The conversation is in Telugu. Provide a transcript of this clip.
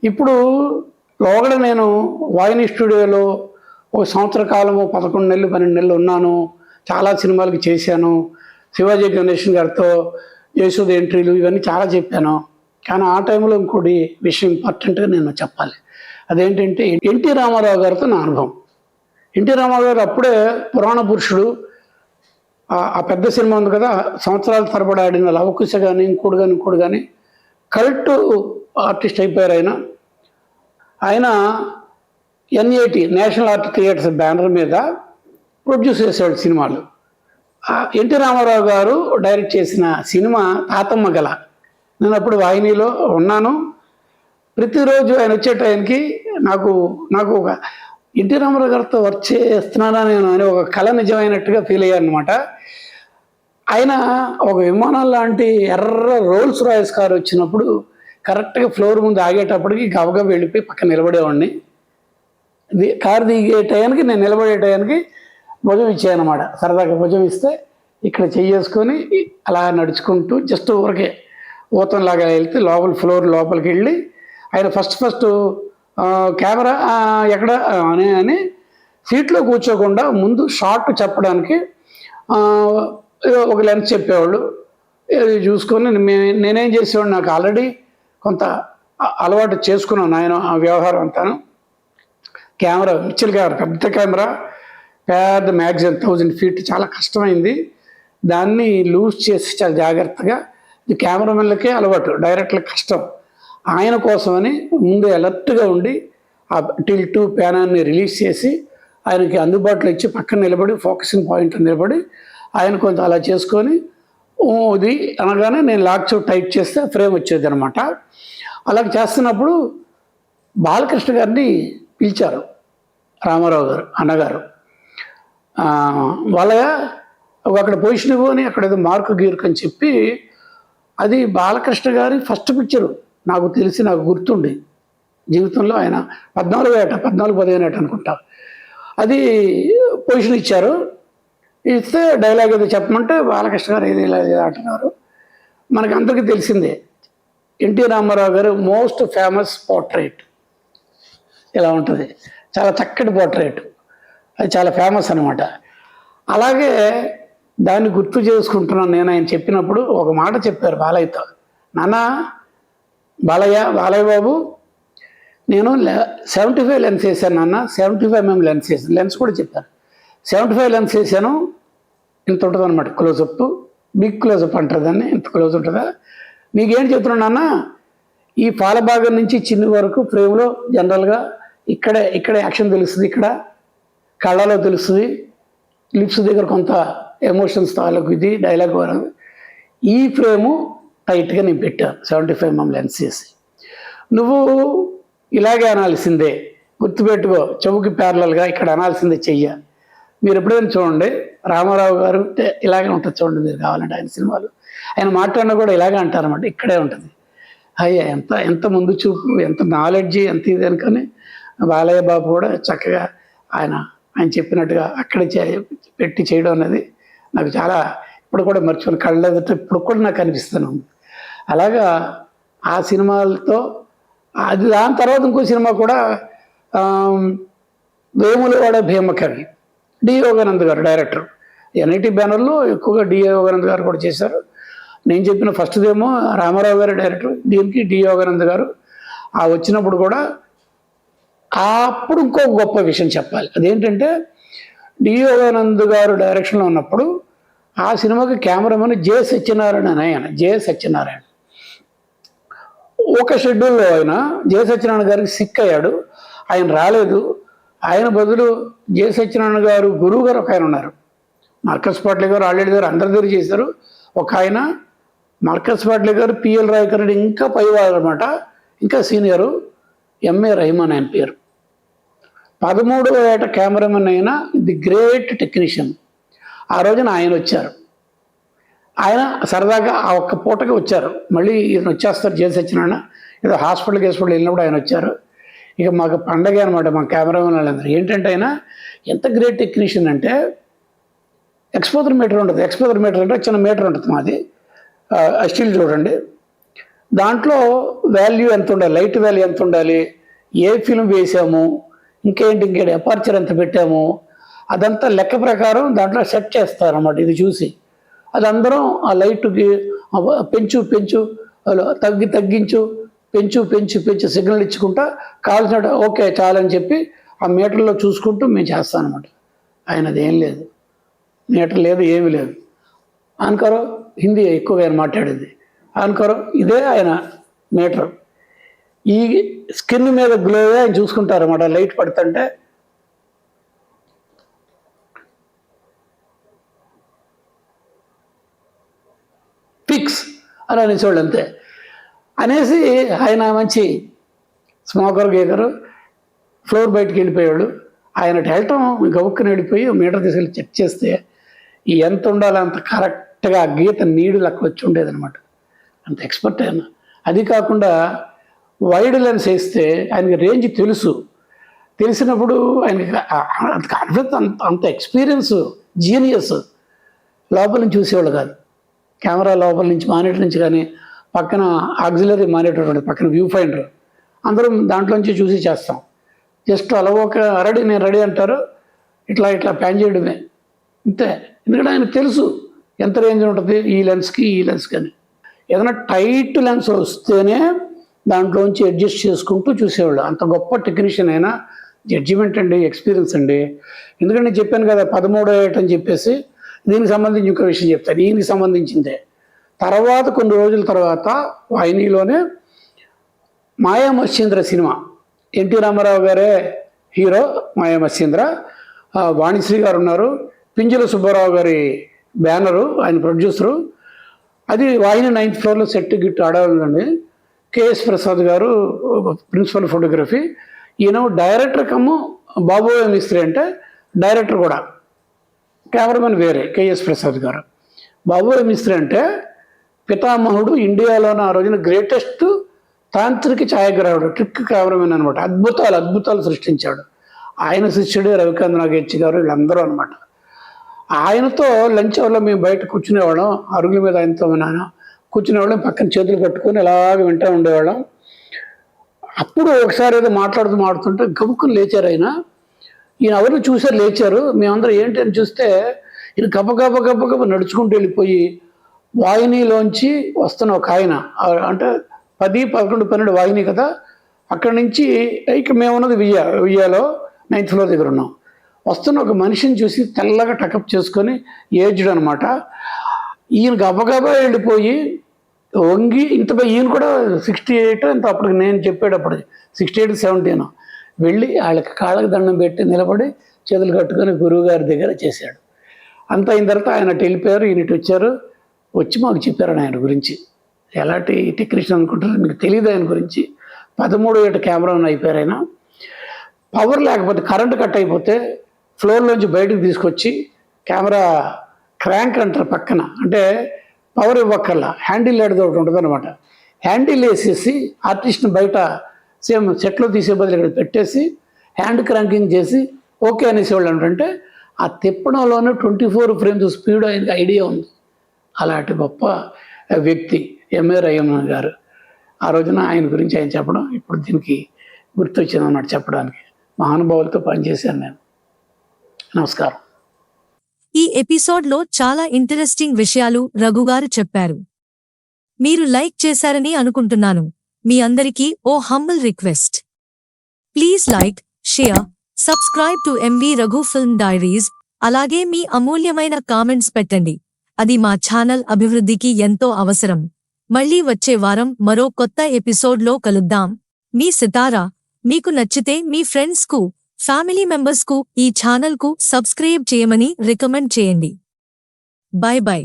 ఇప్పుడు లోగడ నేను వాహిని స్టూడియోలో ఒక సంవత్సర కాలము 11 నెలలు 12 నెలలు ఉన్నాను. చాలా సినిమాలకు చేశాను. శివాజీ గణేషన్ గారితో యశోద ఎంట్రీలు ఇవన్నీ చాలా చెప్పాను. కానీ ఆ టైంలో ఇంకోటి విషయం ఇంపార్టెంట్గా నేను చెప్పాలి. అదేంటంటే ఎన్టీ రామారావు గారితో నా అనుభవం. ఎన్టీ రామారావు గారు అప్పుడే పురాణ పురుషుడు, ఆ పెద్ద సినిమా ఉంది కదా, సంవత్సరాల తరబడి ఆడిన లవకుశ కానీ ఇంకోటి కానీ కరెక్ట్ ఆర్టిస్ట్ అయిపోయారు. ఆయన NAT national art theatres banner మీద ప్రొడ్యూస్ చేసేవాడు సినిమాలు. ఎన్టీ రామారావు గారు డైరెక్ట్ చేసిన సినిమా తాతమ్మ గల. నేను అప్పుడు వాహినిలో ఉన్నాను. ప్రతిరోజు ఆయన వచ్చే టైంకి నాకు ఒక ఎన్టీ రామారావు గారితో వర్క్ చేస్తున్నానా నేను అని ఒక కళ నిజమైనట్టుగా ఫీల్ అయ్యాను అనమాట. ఆయన ఒక విమానం లాంటి ఎర్ర రోల్స్ రాయల్స్ కారు వచ్చినప్పుడు కరెక్ట్గా ఫ్లోర్ ముందు ఆగేటప్పటికి గబగబ వెళ్ళిపోయి పక్కన నిలబడేవాడిని. కారు దిగే టయానికి నేను నిలబడే టయానికి భుజం ఇచ్చాయన్నమాట. సరదాగా భుజం ఇస్తే ఇక్కడ చెయ్యేసుకొని అలా నడుచుకుంటూ జస్ట్ ఊరికే ఊతంలాగా వెళ్తే ఫ్లోర్ లోపలికి వెళ్ళి ఆయన ఫస్ట్ కెమెరా ఎక్కడ అని సీట్లో కూర్చోకుండా ముందు షార్ట్ చెప్పడానికి ఒక లెన్స్ చెప్పేవాళ్ళు. చూసుకొని నేనేం చేసేవాడు, నాకు ఆల్రెడీ కొంత అలవాటు చేసుకున్నాను ఆయన ఆ వ్యవహారం అంతాను. కెమెరా మిక్చర్ కెమెరా, పెద్ద కెమెరా, పెద్ద మ్యాగజైన్ 1000 ఫీట్, చాలా కష్టమైంది. దాన్ని లూజ్ చేసి చాలా జాగ్రత్తగా, ఇది కెమెరామెన్లకే అలవాటు, డైరెక్ట్లకు కష్టం. ఆయన కోసమని ముందు అలర్ట్గా ఉండి ఆ టిల్టు ప్యానాన్ని రిలీజ్ చేసి ఆయనకి అందుబాటులో ఇచ్చి పక్కన నిలబడి ఫోకసింగ్ పాయింట్ నిలబడి ఆయన కొంత అలా చేసుకొని ఇది అనగానే నేను లాక్ టైట్ చేస్తే ఫ్రేమ్ వచ్చేది అనమాట. అలా చేస్తున్నప్పుడు బాలకృష్ణ గారిని పిలిచారు రామారావు గారు, అన్నగారు. వాళ్ళ అక్కడ పొజిషన్ ఇవ్వని అక్కడ ఏదో మార్కు గీర్కు అని చెప్పి, అది బాలకృష్ణ గారి ఫస్ట్ పిక్చరు నాకు తెలిసి, నాకు గుర్తుండి జీవితంలో. ఆయన 14-15 ఏట అనుకుంటా. అది పొజిషన్ ఇచ్చారు. ఇస్తే డైలాగ్ ఏదో చెప్పమంటే బాలకృష్ణ గారు ఏది ఇలా అంటున్నారు. మనకి అందరికీ తెలిసిందే ఎన్టీ రామారావు గారు మోస్ట్ ఫేమస్ పోర్ట్రేట్ ఇలా ఉంటుంది, చాలా చక్కటి పోర్ట్రేట్, అది చాలా ఫేమస్ అనమాట. అలాగే దాన్ని గుర్తు చేసుకుంటున్నాను నేను. ఆయన చెప్పినప్పుడు ఒక మాట చెప్పారు బాలయ్యతో, నాన్న బాలయ్య బాబు, నేను 75 లెన్స్ వేసాను నాన్న, 75mm లెన్స్ వేసాను. లెన్స్ కూడా చెప్పాను, 75 లెన్స్ వేసాను. ఇంత ఉంటుంది అనమాట క్లోజప్, బిగ్ క్లోజప్ అంటారు దాన్ని. ఇంత క్లోజ్ ఉంటుందా? మీకేంటి చెప్తున్నాను నాన్న, ఈ పాల భాగం నుంచి చిన్ని వరకు ఫ్రేమ్లో జనరల్గా ఇక్కడే యాక్షన్ తెలుస్తుంది, ఇక్కడ కళ్ళలో తెలుస్తుంది, లిప్స్ దగ్గర కొంత ఎమోషన్స్ తాలూకు ఇది డైలాగ్ వరకు. ఈ ఫ్రేము టైట్గా నేను పెట్టాను 75mm లెన్స్ చేసి. నువ్వు ఇలాగే అనాల్సిందే, గుర్తుపెట్టుకో, చెవుకి ప్యారలల్గా ఇక్కడ అనాల్సిందే చెయ్య. మీరు ఎప్పుడైనా చూడండి రామారావు గారు ఇలాగే ఉంటుంది చూడండి, మీరు కావాలంటే ఆయన సినిమాలు. ఆయన మాట్లాడినా కూడా ఇలాగే అంటారన్నమాట, ఇక్కడే ఉంటుంది. అయ్యా ఎంత ముందు చూపు, ఎంత నాలెడ్జి, ఎంత ఇది అనుకొని బాలయ్య బాబు కూడా చక్కగా ఆయన చెప్పినట్టుగా అక్కడే పెట్టి చేయడం అనేది నాకు చాలా, ఇప్పుడు కూడా మర్చిపోయిన కళ్ళ ఇప్పుడు కూడా నాకు అనిపిస్తున్నాను. అలాగా ఆ సినిమాలతో అది. దాని తర్వాత ఇంకో సినిమా కూడా వేములవాడ భీమకవి, డి యోగానంద్ గారు డైరెక్టర్. NIT బ్యానర్లో ఎక్కువగా డి యోగానంద్ గారు కూడా చేశారు. నేను చెప్పిన ఫస్ట్దేమో రామారావు గారు డైరెక్టర్, దీనికి డి యోగానంద్ గారు. ఆ వచ్చినప్పుడు కూడా అప్పుడు ఇంకో గొప్ప విషయం చెప్పాలి. అదేంటంటే డి యోగానంద్ గారు డైరెక్షన్లో ఉన్నప్పుడు ఆ సినిమాకి కెమెరామెన్ జె సత్యనారాయణ. ఒక షెడ్యూల్లో ఆయన జె సత్యనారాయణ గారికి సిక్ అయ్యాడు, ఆయన రాలేదు. ఆయన బదులు జె సత్యనారాయణ గారు గురువు గారు ఒక ఆయన ఉన్నారు, మార్కస్ పాట్లే గారు, ఆల్రెడీ గారు, అందరి దగ్గర చేశారు. ఒక ఆయన మార్కస్ పాట్లే గారు, PL రాయకర్ రెడ్డి ఇంకా పైవాడు అనమాట, ఇంకా సీనియరు, MA రహమాన్ ఆయన పేరు. 13వ ఏట కెమెరామెన్ అయినా ది గ్రేట్ టెక్నీషియన్. ఆ రోజున ఆయన వచ్చారు. ఆయన సరదాగా ఆ ఒక్క పూటకి వచ్చారు. మళ్ళీ ఈయన వచ్చేస్తారు జె సత్యనారాయణ, ఏదో హాస్పిటల్కి వెళ్ళినప్పుడు ఆయన వచ్చారు. ఇక మాకు పండగ అనమాట మా కెమెరామెన్ వాళ్ళందరూ. ఏంటంటే ఆయన ఎంత గ్రేట్ టెక్నీషియన్ అంటే, ఎక్స్పోజర్ మీటర్ ఉంటుంది. ఎక్స్పోజర్ మీటర్ అంటే చిన్న మీటర్ ఉంటుంది మాది, స్టిల్ చూడండి, దాంట్లో వాల్యూ ఎంత ఉండాలి, లైట్ వాల్యూ ఎంత ఉండాలి, ఏ ఫిల్మ్ వేసాము, ఇంకేంటి అపర్చర్ ఎంత పెట్టాము, అదంతా లెక్క ప్రకారం దాంట్లో సెట్ చేస్తారన్నమాట. ఇది చూసి అది అందరం ఆ లైట్కి పెంచు తగ్గించు పెంచు సిగ్నల్ ఇచ్చుకుంటా కావాల్సిన ఓకే చాలని చెప్పి ఆ మీటర్లో చూసుకుంటూ మేము చేస్తాం అనమాట. ఆయనది ఏం లేదు, మీటర్ లేదు, ఏమీ లేదు. అనుకోరు హిందీ ఎక్కువగా ఆయన మాట్లాడేది. అనుకోరు ఇదే ఆయన మీటర్. ఈ స్కిన్ మీద గ్లోగా ఆయన చూసుకుంటారు అన్నమాట. లైట్ పడుతుంటే పిక్స్ అని అనేసేవాళ్ళు అంతే. అనేసి ఆయన మంచి స్మోకర్ గీకరు, ఫ్లోర్ బయటికి వెళ్ళిపోయాడు. ఆయన వెళ్ళటం గవుక్కుని వెళ్ళిపోయి మీటర్ తీసుకెళ్ళి చెక్ చేస్తే ఎంత ఉండాలో అంత కరెక్ట్గా ఆ గీత నీడు లెక్క వచ్చి ఉండేదనమాట. అంత ఎక్స్పర్ట్ ఆయన. అది కాకుండా వైడ్ లెన్స్ వేస్తే ఆయనకి రేంజ్ తెలిసినప్పుడు ఆయనకి అంత కాన్ఫిడెన్స్, అంత ఎక్స్పీరియన్స్, జీనియస్. లోపల నుంచి చూసేవాళ్ళు కాదు, కెమెరా లోపల నుంచి మానిటర్ నుంచి కానీ, పక్కన ఆక్సిలరీ మానిటర్ ఉంటుంది, పక్కన వ్యూ ఫైండర్, అందరం దాంట్లోంచి చూసి చేస్తాం. జస్ట్ అలా ఒక నేను రెడీ అంటారు, ఇట్లా ప్యాన్ చేయడమే ఇంతే. ఎందుకంటే ఆయనకు తెలుసు ఎంత రేంజ్ ఉంటుంది ఈ లెన్స్కి అని. ఏదైనా టైట్ లెన్స్ వస్తేనే దాంట్లోంచి అడ్జస్ట్ చేసుకుంటూ చూసేవాళ్ళు. అంత గొప్ప టెక్నీషియన్ అయినా జడ్జిమెంట్ అండి, ఎక్స్పీరియన్స్ అండి. ఎందుకంటే నేను చెప్పాను కదా 13వ ఏట అని చెప్పేసి, దీనికి సంబంధించి ఇంకో విషయం చెప్తాను. దీనికి సంబంధించిందే తర్వాత కొన్ని రోజుల తర్వాత వాహినిలోనే మాయా మత్స్యేంద్ర సినిమా, ఎన్టీ రామారావు గారే హీరో, మాయా మత్స్యేంద్ర, వాణిశ్రీ గారు ఉన్నారు, పింజల సుబ్బారావు గారి బ్యానరు, ఆయన ప్రొడ్యూసరు. అది వాహిని 9th ఫ్లోర్లో సెట్ గిట్టు ఆడాలండి. కేఎస్ ప్రసాద్ గారు ప్రిన్సిపల్ ఫోటోగ్రఫీ. ఈయన డైరెక్టర్ కమ్ము బాబోయ్ మిస్త్రి అంటే డైరెక్టర్ కూడా, కెమెరామెన్ వేరే కేఎస్ ప్రసాద్ గారు. బాబోయ్ మిస్త్రి అంటే పితామహుడు, ఇండియాలోని ఆ రోజున గ్రేటెస్ట్ తాంత్రిక ఛాయాగ్రాహకుడు, ట్రిక్ కెమెరామెన్ అనమాట. అద్భుతాలు సృష్టించాడు. ఆయన శిష్యుడే రవికాంత్ నాగేచ్ గారు, వీళ్ళందరూ అనమాట. ఆయనతో లంచ్ అవర్లో మేము బయట కూర్చునేవాళ్ళం, అరుగుల మీద ఆయనతో నాన్న కూర్చునేవాళ్ళం, పక్కన చేతులు కట్టుకొని అలాగ వింటూ ఉండేవాళ్ళం. అప్పుడు ఒకసారి ఏదో మాట్లాడుతుంటే గబుక్కుని లేచారు ఆయన. ఈయన ఎవరిని చూసారు, లేచారు. మేమందరం ఏంటి అని చూస్తే ఈయన గబ నడుచుకుంటూ వెళ్ళిపోయి వాహినిలోంచి వస్తున్న ఒక ఆయన, అంటే 10, 11, 12 వాహిని కదా, అక్కడి నుంచి ఇక మేమున్నది వియ్యాలో 9th ఫ్లోర్ దగ్గర ఉన్నాం. వస్తున్న ఒక మనిషిని చూసి తెల్లగా టకప్ చేసుకొని, ఏజ్డ్ అనమాట. ఈయన గబగబా వెళ్ళిపోయి వంగి ఈయన కూడా 68 ఎంత అప్పటికి, నేను చెప్పేటప్పుడు 68, 70 వెళ్ళి వాళ్ళకి కాళ్ళకి దండం పెట్టి నిలబడి చేతులు కట్టుకొని గురువు గారి దగ్గర చేశాడు. అంత అయిన తర్వాత ఆయన వెళ్ళిపోయారు. ఈయనటి వచ్చి మాకు చెప్పారని ఆయన గురించి. ఎలాంటి టెక్నీషియన్ అనుకుంటారు, మీకు తెలియదు ఆయన గురించి. 13వ ఏట కెమెరామెన్ అయిపోయారు ఆయన. పవర్ లేకపోతే, కరెంటు కట్ అయిపోతే ఫ్లోర్లోంచి బయటకు తీసుకొచ్చి కెమెరా క్రాంక్ అంటారు పక్కన, అంటే పవర్ ఇవ్వక్కర్లా, హ్యాండిల్ ఏడుతో ఒకటి ఉంటుంది అనమాట. హ్యాండిల్ వేసేసి ఆర్టిస్ట్ని బయట సేమ్ సెట్లో తీసే బదులు ఇక్కడ పెట్టేసి హ్యాండ్ క్రాంకింగ్ చేసి ఓకే అనేసేవాళ్ళు. అంటే ఆ తిప్పడంలోనే 24 ఫ్రేమ్స్ స్పీడ్ ఆయనకి ఐడియా ఉంది. అలాంటి గొప్ప వ్యక్తి ఎంఏ రయ్యమ్మ గారు. ఆ రోజున ఆయన గురించి ఆయన చెప్పడం ఇప్పుడు దీనికి గుర్తొచ్చింది అన్నమాట చెప్పడానికి. మహానుభావులతో పనిచేశాను నేను. నమస్కారం. ఈ ఎపిసోడ్లో చాలా ఇంట్రెస్టింగ్ విషయాలు రఘుగారు చెప్పారు. మీరు లైక్ చేశారని అనుకుంటున్నాను. మీ అందరికీ ఓ humble request. Please like, share, subscribe to MV Raghu film diaries. అలాగే మీ అమూల్యమైన కామెంట్స్ పెట్టండి. అది మా ఛానల్ అభివృద్ధికి ఎంతో అవసరం. మళ్ళీ వచ్చే వారం మరో కొత్త ఎపిసోడ్లో కలుద్దాం. మీ సితారా. మీకు నచ్చితే మీ ఫ్రెండ్స్కు, ఫ్యామిలీ మెంబర్స్కు ఈ ఛానల్కు సబ్స్క్రైబ్ చేయమని రికమెండ్ చేయండి. By by.